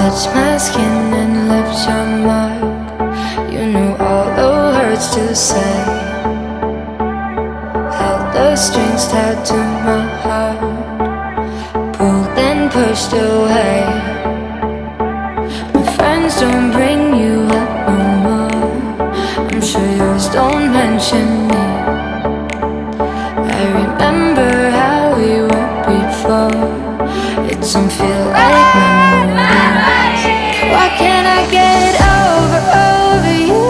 touch my skin and left your mark. You knew all the words to say. Held the strings tied to my heart. Pulled and pushed away. My friends don't bring you up no more. I'm sure yours don't mention me. I remember how we were before. It don't feel like memories. Why can't I get over you?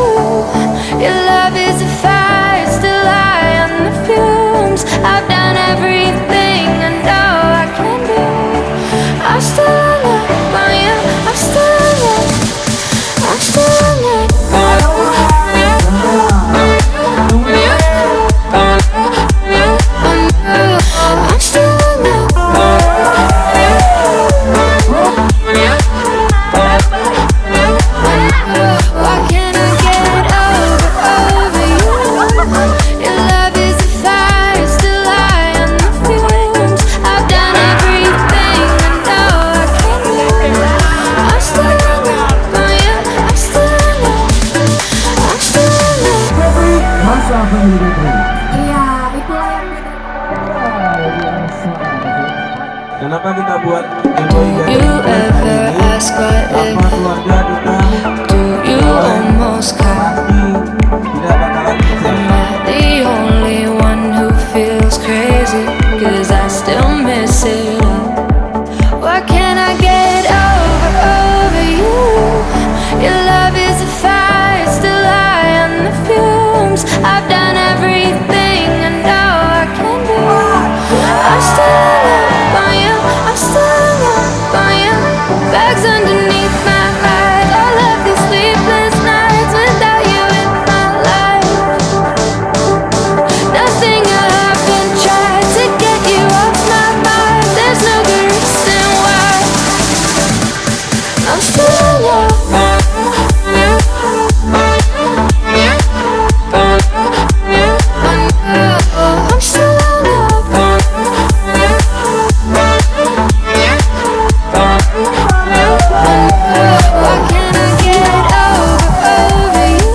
Your love is a fire, still high on the fumes. I've done everything I know I can do. I'm still in love on you. I'm still in love. I'm still in love. I'm still in love. Why can't I get over you? Your love is a fire, still high on the fumes. I've done everything I know I can do. I'm still in love on you. I'm still in love. I'm still in love. Masa pendidikan. Iya, itulah yang Kenapa kita buat employee You gathering hari ever ini? ask what if? Apa keluarga kita Do you almost cry? pasti tidak bakalan bisa. Am I the only one who feels crazy? Cause I still miss it all. Why can't I get over you? Your love is a fire, still high on the fumes. I've done everything I know I can do. I'm still in love on you. I'm still in love on you. Bags underneath my eyes. All of these sleepless nights without you in my life. Nothing I haven't tried to get you off my mind. There's no good reason why. I'm still in love. I'm still in love. Why can't I get over you?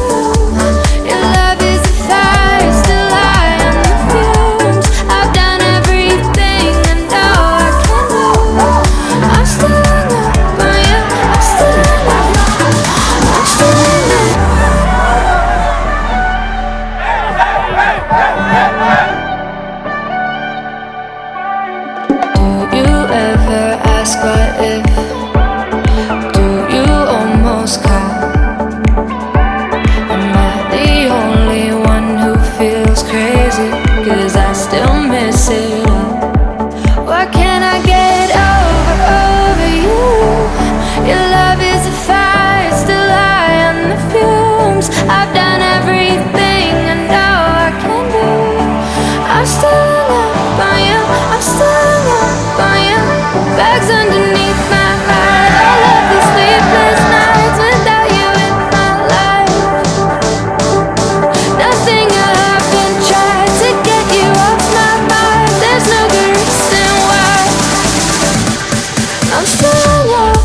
Your love is a fire, still high on the fumes. I've done everything I know I can do. I'm still in love on you. I'm still in love. I'm still in love. Do you ever ask what if? Do you almost cry? Am I the only one who feels crazy? Cause I still miss it all. Why can't I get over you? Your love is a fire, still high on the fumes. I've done everything I know I can do. I'm still in love on you. I'm still in love on you. Bags underneath my eyes. All of these sleepless nights without you in my life. Nothing I haven't tried to get you off my mind. There's no good reason why. I'm still in love.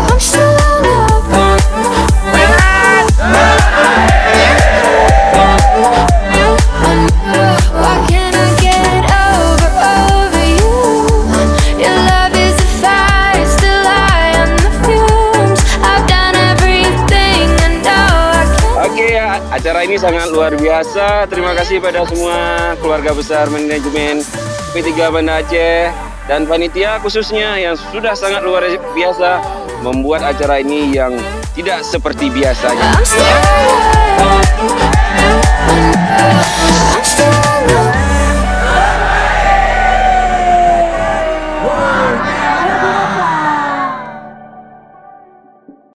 I'm still in love. Why can't I get over you? Your love is a fire, still high on the fumes. I've done everything I know I can. Oke ya, acara ini sangat luar biasa. Terima kasih pada semua keluarga besar manajemen UP3 Banda Aceh dan panitia khususnya yang sudah sangat luar biasa membuat acara ini yang tidak seperti biasanya. I'm still in love.